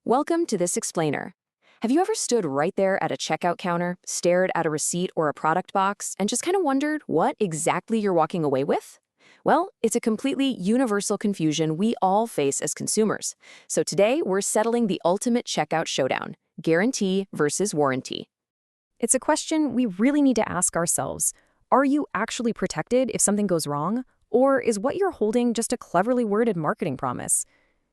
Welcome to This Explainer. Have you ever stood right there at a checkout counter, stared at a receipt or a product box, and just kind of wondered what exactly you're walking away with? Well, it's a completely universal confusion we all face as consumers. So today, we're settling the ultimate checkout showdown: guarantee versus warranty. It's a question we really need to ask ourselves. Are you actually protected if something goes wrong? Or is what you're holding just a cleverly worded marketing promise?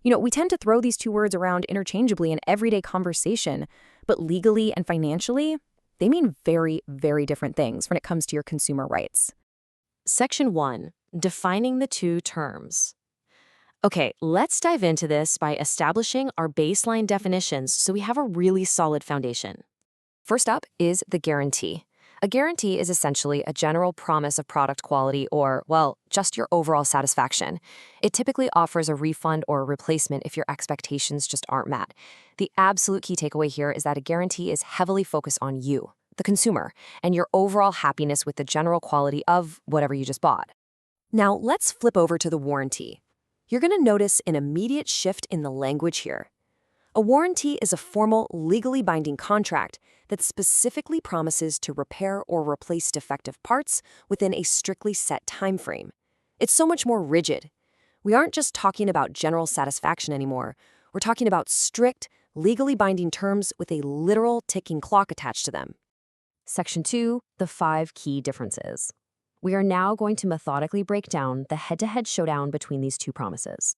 We tend to throw these two words around interchangeably in everyday conversation, but legally and financially, they mean very, very different things when it comes to your consumer rights. Section 1. Defining the two terms. Okay, let's dive into this by establishing our baseline definitions so we have a really solid foundation. First up is the guarantee. A guarantee is essentially a general promise of product quality or, well, just your overall satisfaction. It typically offers a refund or a replacement if your expectations just aren't met. The absolute key takeaway here is that a guarantee is heavily focused on you, the consumer, and your overall happiness with the general quality of whatever you just bought. Now, let's flip over to the warranty. You're going to notice an immediate shift in the language here. A warranty is a formal, legally binding contract that specifically promises to repair or replace defective parts within a strictly set time frame. It's so much more rigid. We aren't just talking about general satisfaction anymore. We're talking about strict, legally binding terms with a literal ticking clock attached to them. Section 2, the 5 key differences. We are now going to methodically break down the head-to-head showdown between these two promises.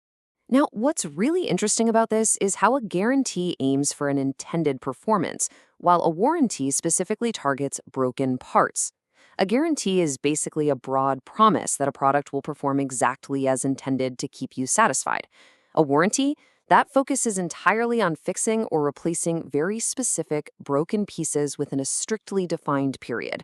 Now, what's really interesting about this is how a guarantee aims for an intended performance, while a warranty specifically targets broken parts. A guarantee is basically a broad promise that a product will perform exactly as intended to keep you satisfied. A warranty, that focuses entirely on fixing or replacing very specific broken pieces within a strictly defined period.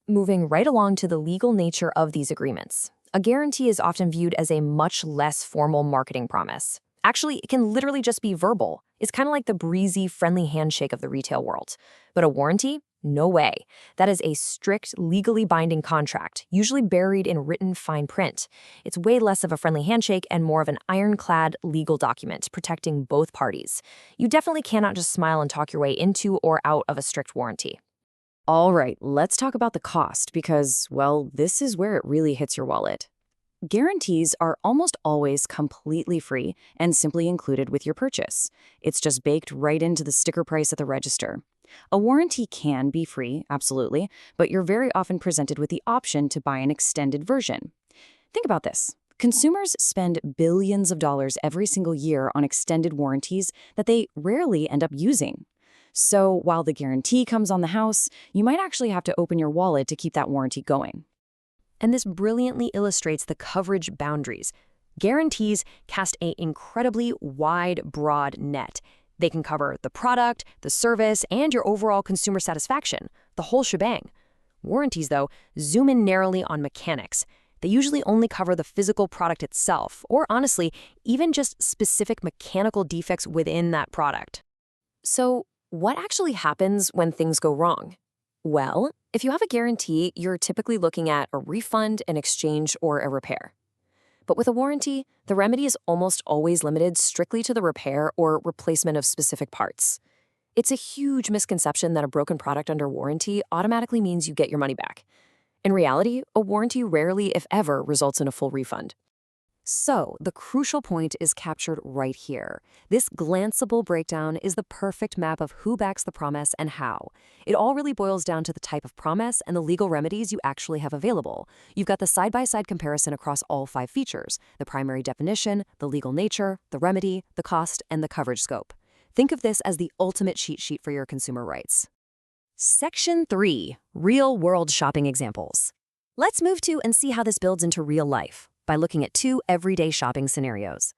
Moving right along to the legal nature of these agreements. A guarantee is often viewed as a much less formal marketing promise. Actually, it can literally just be verbal. It's kind of like the breezy, friendly handshake of the retail world. But a warranty? No way. That is a strict, legally binding contract, usually buried in written fine print. It's way less of a friendly handshake and more of an ironclad legal document protecting both parties. You definitely cannot just smile and talk your way into or out of a strict warranty. All right, let's talk about the cost because, well, this is where it really hits your wallet. Guarantees are almost always completely free and simply included with your purchase. It's just baked right into the sticker price at the register. A warranty can be free, absolutely, but you're very often presented with the option to buy an extended version. Think about this. Consumers spend billions of dollars every single year on extended warranties that they rarely end up using. So while the guarantee comes on the house, you might actually have to open your wallet to keep that warranty going. And this brilliantly illustrates the coverage boundaries. Guarantees cast an incredibly wide, broad net. They can cover the product, the service, and your overall consumer satisfaction, the whole shebang. Warranties, though, zoom in narrowly on mechanics. They usually only cover the physical product itself, or honestly, even just specific mechanical defects within that product. So, what actually happens when things go wrong? Well, if you have a guarantee, you're typically looking at a refund, an exchange, or a repair. But with a warranty, the remedy is almost always limited strictly to the repair or replacement of specific parts. It's a huge misconception that a broken product under warranty automatically means you get your money back. In reality, a warranty rarely, if ever, results in a full refund. So, the crucial point is captured right here. This glanceable breakdown is the perfect map of who backs the promise and how. It all really boils down to the type of promise and the legal remedies you actually have available. You've got the side-by-side comparison across all 5 features: the primary definition, the legal nature, the remedy, the cost, and the coverage scope. Think of this as the ultimate cheat sheet for your consumer rights. Section 3. Real-world shopping examples. Let's move to and see how this builds into real life by looking at 2 everyday shopping scenarios.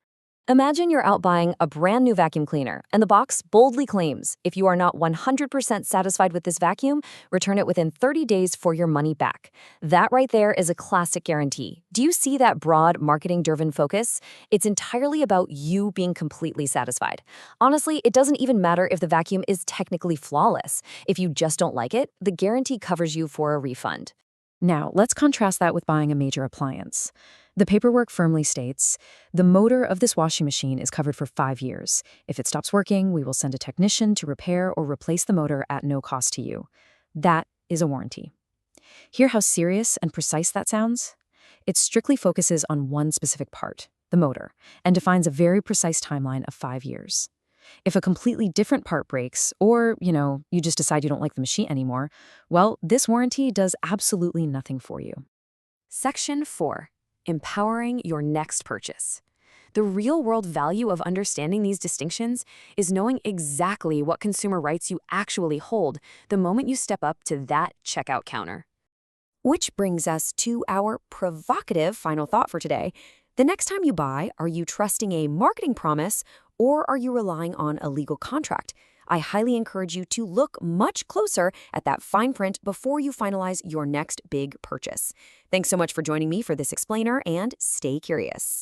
Imagine you're out buying a brand new vacuum cleaner, and the box boldly claims, if you are not 100% satisfied with this vacuum, return it within 30 days for your money back. That right there is a classic guarantee. Do you see that broad, marketing-driven focus? It's entirely about you being completely satisfied. Honestly, it doesn't even matter if the vacuum is technically flawless. If you just don't like it, the guarantee covers you for a refund. Now, let's contrast that with buying a major appliance. The paperwork firmly states, the motor of this washing machine is covered for 5 years. If it stops working, we will send a technician to repair or replace the motor at no cost to you. That is a warranty. Hear how serious and precise that sounds? It strictly focuses on one specific part, the motor, and defines a very precise timeline of 5 years. If a completely different part breaks, or, you just decide you don't like the machine anymore, well, this warranty does absolutely nothing for you. Section 4. Empowering your next purchase. The real-world value of understanding these distinctions is knowing exactly what consumer rights you actually hold the moment you step up to that checkout counter. Which brings us to our provocative final thought for today. The next time you buy, are you trusting a marketing promise or are you relying on a legal contract? I highly encourage you to look much closer at that fine print before you finalize your next big purchase. Thanks so much for joining me for this explainer, and stay curious.